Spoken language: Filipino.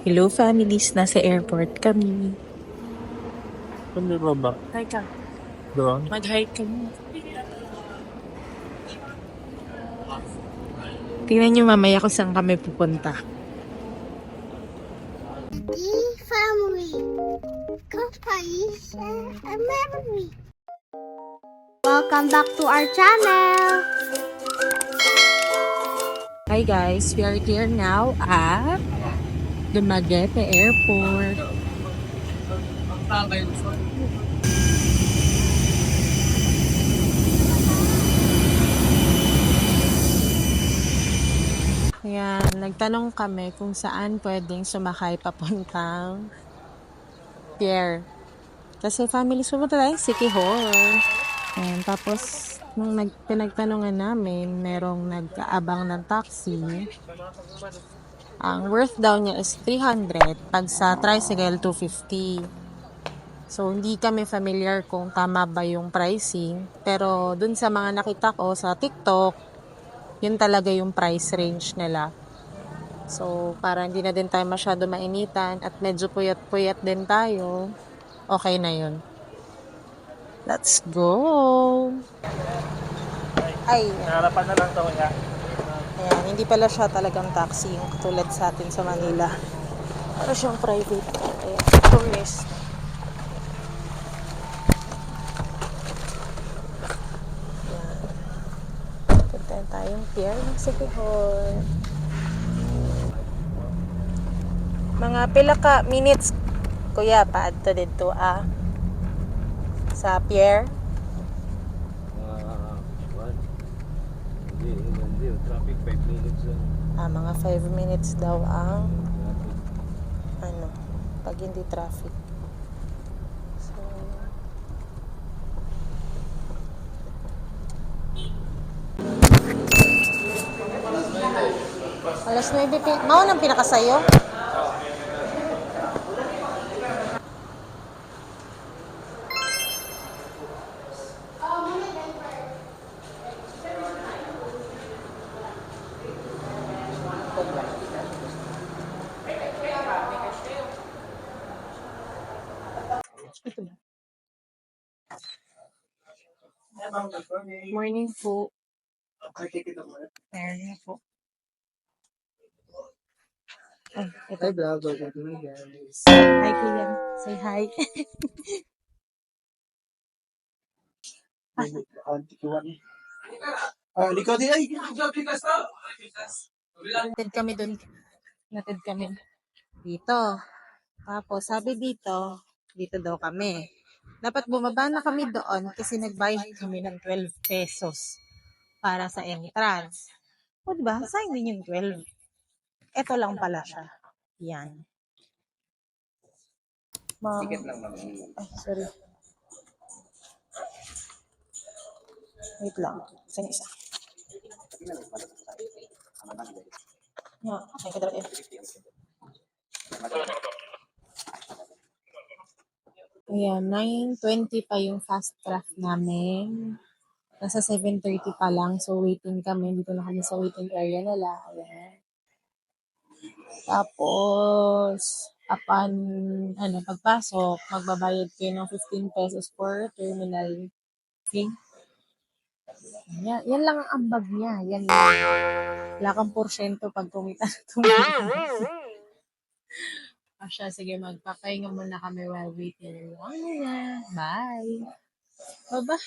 Hello families, nasa airport kami. Ano ba ba? Hi ka. Doon? Mag-hi kami. Tingnan nyo mamaya kung saan kami pupunta. Family, compilation, and memory. Welcome back to our channel. Hi guys, we are here now at Dumaguete Airport. Ayan, nagtanong kami kung saan pwedeng sumakay papuntang pier. Kasi family sumunta tayo City Hall. Ayan, tapos nung pinagtanungan namin, merong nag-aabang ng taxi. Ang worth daw niya is 300, pag sa tricycle 250. So hindi kami familiar kung tama ba yung pricing, pero dun sa mga nakita ko sa TikTok, yun talaga yung price range nila. So para hindi na din tayo masyado mainitan at medyo puyat-puyat din tayo, okay na yun. Let's go! Ay, Harapan na lang to kaya. ayan, hindi pala siya talagang taxi yung katulad sa atin sa Manila. Pero siyang private car. Ayan, tourist. Ayan. Puntahan tayong pier ng City Hall. Mga pila ka minutes, kuya, paadto dito sa pier. What? Hindi. Traffic 5 minutes lang. Mga 5 minutes daw ang Traffic. pag hindi traffic. So, alas 9, mao nang pinakasayo. Morning po. Morning po. Ay, ito. Hi, kuya. Say hi. Natid kami dun. Natid kami dito. Tapos, sabi dito daw kami. Dapat bumaba na kami doon kasi nagbayad kami ng 12 pesos para sa entrance. O diba? Sayang din yung 12. Ito lang pala siya. Yan. Ticket lang naman. Ay, sorry. Wait lang. Saan isa? Ay, kadal eh. Ayan, 9:20 pa yung fast track namin. Nasa 7:30 pa lang. So, waiting kami. Dito na kami sa waiting area nila. Ayan. Tapos, pagpasok, magbabayad kayo ng 15 pesos for terminal fee. Yan lang ang ambag niya. Yan lang. Wala kang porsyento pag kumita na tumingin. Sige, magpapahinga muna kami while waiting. Bye! Bye-bye!